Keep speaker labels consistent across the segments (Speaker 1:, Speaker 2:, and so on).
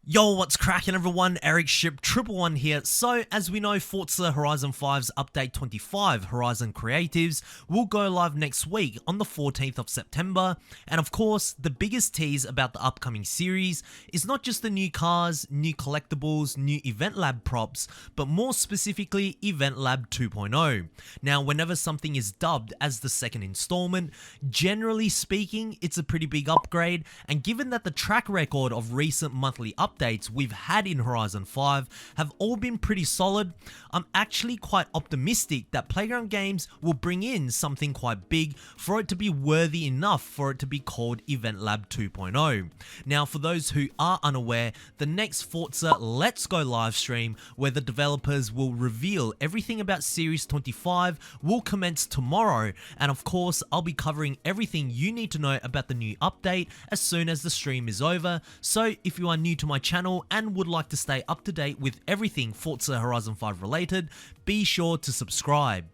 Speaker 1: Yo, what's cracking everyone? Ericship 111 here. So, as we know, Forza Horizon 5's Update 25, Horizon Creatives, will go live next week on the 14th of September. And of course, the biggest tease about the upcoming series is not just the new cars, new collectibles, new EVENTLAB props, but more specifically, EVENTLAB 2.0. Now, whenever something is dubbed as the second installment, generally speaking, it's a pretty big upgrade. And given that the track record of recent monthly updates we've had in Horizon 5 have all been pretty solid, I'm actually quite optimistic that Playground Games will bring in something quite big for it to be worthy enough for it to be called EVENTLAB 2.0. Now, for those who are unaware, the next Forza Let's Go livestream, where the developers will reveal everything about Series 25, will commence tomorrow, and of course, I'll be covering everything you need to know about the new update as soon as the stream is over. So if you are new to my channel and would like to stay up to date with everything Forza Horizon 5 related, be sure to subscribe.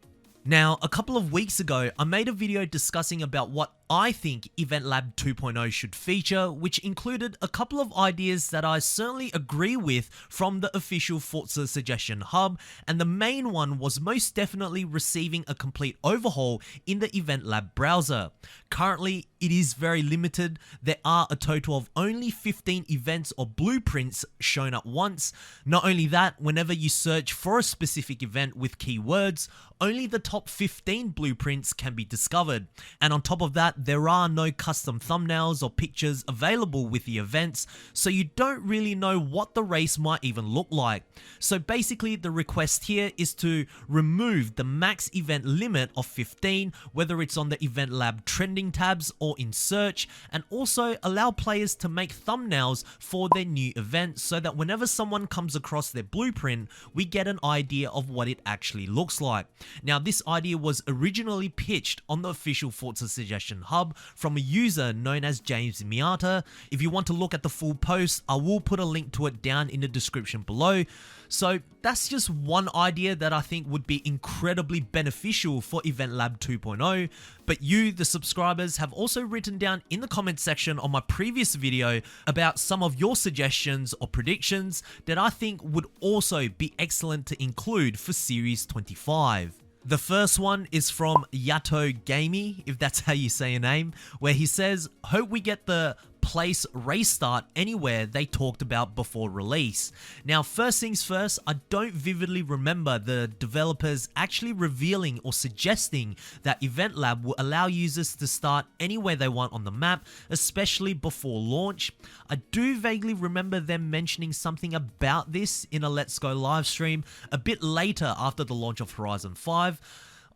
Speaker 1: Now, a couple of weeks ago, I made a video discussing about what I think EVENTLAB 2.0 should feature, which included a couple of ideas that I certainly agree with from the official Forza suggestion hub, and the main one was most definitely receiving a complete overhaul in the EVENTLAB browser. Currently, it is very limited. There are a total of only 15 events or blueprints shown at once. Not only that, whenever you search for a specific event with keywords, only the top 15 blueprints can be discovered. And on top of that, there are no custom thumbnails or pictures available with the events, so you don't really know what the race might even look like. So basically, the request here is to remove the max event limit of 15, whether it's on the EVENTLAB trending tabs or in search, and also allow players to make thumbnails for their new event so that whenever someone comes across their blueprint, we get an idea of what it actually looks like. Now, this idea was originally pitched on the official Forza suggestion hub from a user known as James Miata. If you want to look at the full post, I will put a link to it down in the description below. So that's just one idea that I think would be incredibly beneficial for EVENTLAB 2.0, but you, the subscribers, have also written down in the comment section on my previous video about some of your suggestions or predictions that I think would also be excellent to include for Series 25. The first one is from Yato Gamey, if that's how you say your name, where he says, "Hope we get the place race start anywhere they talked about before release." Now, first things first, I don't vividly remember the developers actually revealing or suggesting that EVENTLAB will allow users to start anywhere they want on the map, especially before launch. I do vaguely remember them mentioning something about this in a Let's Go livestream a bit later after the launch of Horizon 5.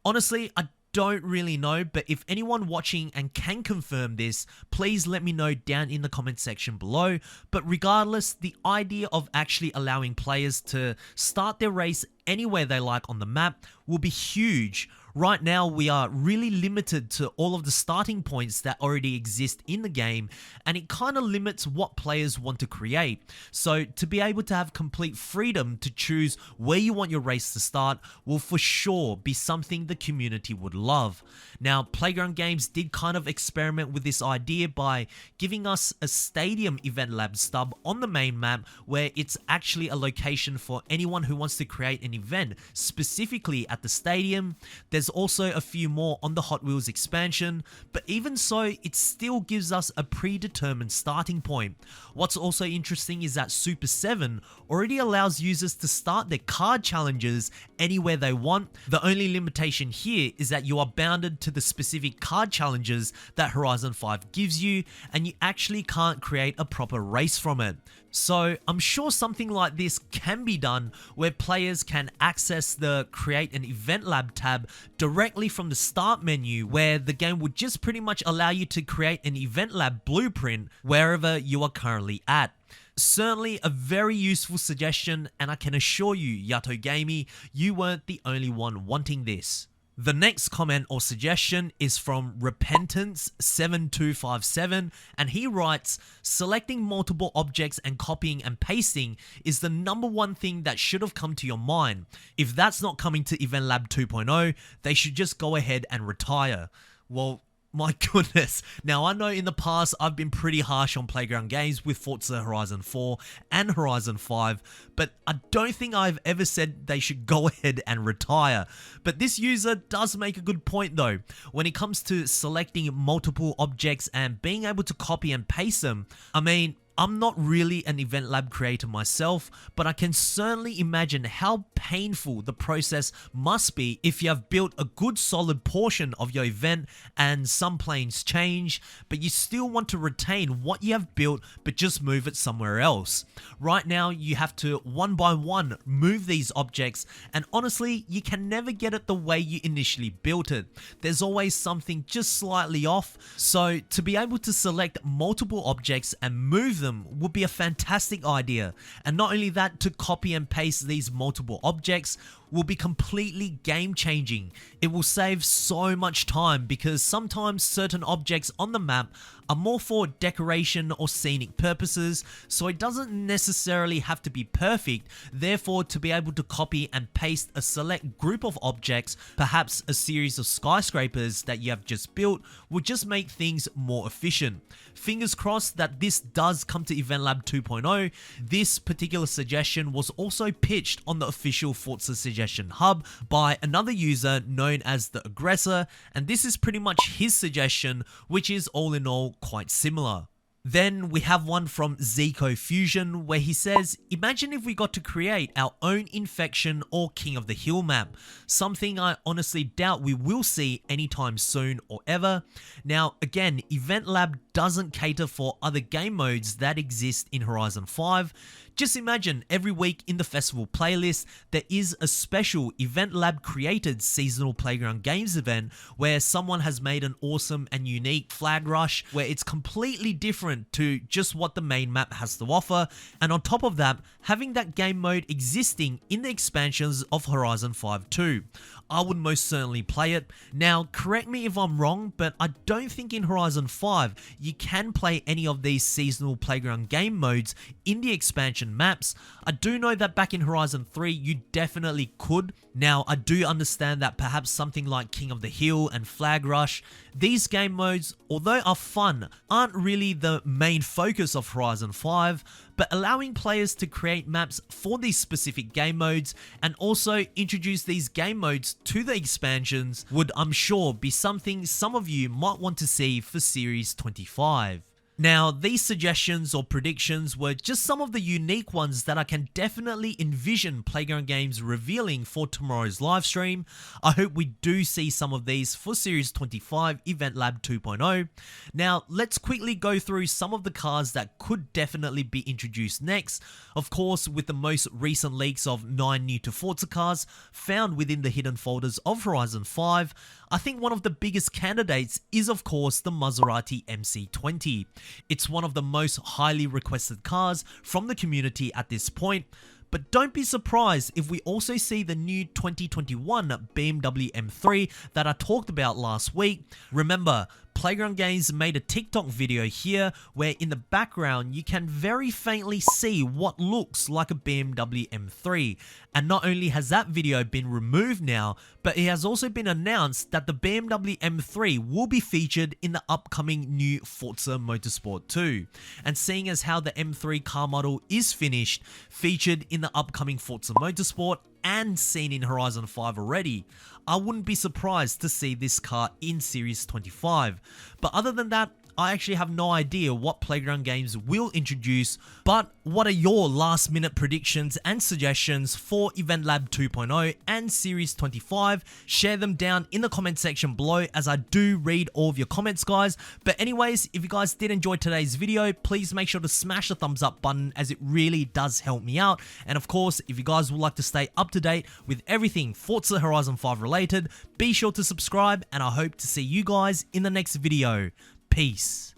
Speaker 1: Honestly, I don't really know, but if anyone watching and can confirm this, please let me know down in the comment section below. But regardless, the idea of actually allowing players to start their race anywhere they like on the map will be huge. Right now, we are really limited to all of the starting points that already exist in the game, and it kind of limits what players want to create. So to be able to have complete freedom to choose where you want your race to start will for sure be something the community would love. Now, Playground Games did kind of experiment with this idea by giving us a stadium EVENTLAB stub on the main map, where it's actually a location for anyone who wants to create an event specifically at the stadium. There's also a few more on the Hot Wheels expansion, but even so, it still gives us a predetermined starting point. What's also interesting is that Super 7 already allows users to start their card challenges anywhere they want. The only limitation here is that you are bounded to the specific card challenges that Horizon 5 gives you, and you actually can't create a proper race from it. So I'm sure something like this can be done where players can access the Create an EVENTLAB tab directly from the start menu, where the game would just pretty much allow you to create an EVENTLAB blueprint wherever you are currently at. Certainly a very useful suggestion, and I can assure you, Yato Gamey, you weren't the only one wanting this. The next comment or suggestion is from Repentance7257, and he writes, "Selecting multiple objects and copying and pasting is the number one thing that should have come to your mind. If that's not coming to EVENTLAB 2.0, they should just go ahead and retire." Well, My goodness. Now, I know in the past I've been pretty harsh on Playground Games with Forza Horizon 4 and Horizon 5, but I don't think I've ever said they should go ahead and retire. But this user does make a good point though. When it comes to selecting multiple objects and being able to copy and paste them, I mean, I'm not really an EVENTLAB creator myself, but I can certainly imagine how painful the process must be if you have built a good solid portion of your event and some planes change, but you still want to retain what you have built but just move it somewhere else. Right now, you have to one by one move these objects, and honestly, you can never get it the way you initially built it. There's always something just slightly off, so to be able to select multiple objects and move them would be a fantastic idea. And not only that, to copy and paste these multiple objects will be completely game changing. It will save so much time because sometimes certain objects on the map are more for decoration or scenic purposes, so it doesn't necessarily have to be perfect. Therefore, to be able to copy and paste a select group of objects, perhaps a series of skyscrapers that you have just built, will just make things more efficient. Fingers crossed that this does come to EVENTLAB 2.0. This particular suggestion was also pitched on the official Forza suggestion hub by another user known as the Aggressor, and this is pretty much his suggestion, which is all in all quite similar. Then we have one from Zico Fusion where he says, imagine if we got to create our own Infection or King of the Hill map, something I honestly doubt we will see anytime soon or ever. Now again, EVENTLAB doesn't cater for other game modes that exist in Horizon 5. Just imagine every week in the festival playlist, there is a special EVENTLAB created seasonal Playground Games event where someone has made an awesome and unique flag rush where it's completely different to just what the main map has to offer. And on top of that, having that game mode existing in the expansions of Horizon 5 too. I would most certainly play it. Now, correct me if I'm wrong, but I don't think in Horizon 5 you can play any of these seasonal Playground game modes in the expansion maps. I do know that back in Horizon 3 you definitely could. Now, I do understand that perhaps something like King of the Hill and Flag Rush, these game modes, although are fun, aren't really the main focus of Horizon 5, but allowing players to create maps for these specific game modes and also introduce these game modes to the expansions would, I'm sure, be something some of you might want to see for Series 25. Now, these suggestions or predictions were just some of the unique ones that I can definitely envision Playground Games revealing for tomorrow's livestream. I hope we do see some of these for Series 25 EVENTLAB 2.0. Now, let's quickly go through some of the cars that could definitely be introduced next. Of course, with the most recent leaks of 9 new to Forza cars found within the hidden folders of Horizon 5, I think one of the biggest candidates is of course the Maserati MC20. It's one of the most highly requested cars from the community at this point, but don't be surprised if we also see the new 2021 BMW M3 that I talked about last week. Remember, Playground Games made a TikTok video here where in the background you can very faintly see what looks like a BMW M3, and not only has that video been removed now, but it has also been announced that the BMW M3 will be featured in the upcoming new Forza Motorsport 2. And seeing as how the M3 car model is finished, featured in the upcoming Forza Motorsport and seen in Horizon 5 already, I wouldn't be surprised to see this car in Series 25. But other than that, I actually have no idea what Playground Games will introduce, but what are your last minute predictions and suggestions for EVENTLAB 2.0 and Series 25? Share them down in the comment section below as I do read all of your comments, guys. But anyways, if you guys did enjoy today's video, please make sure to smash the thumbs up button as it really does help me out. And of course, if you guys would like to stay up to date with everything Forza Horizon 5 related, be sure to subscribe, and I hope to see you guys in the next video. Peace.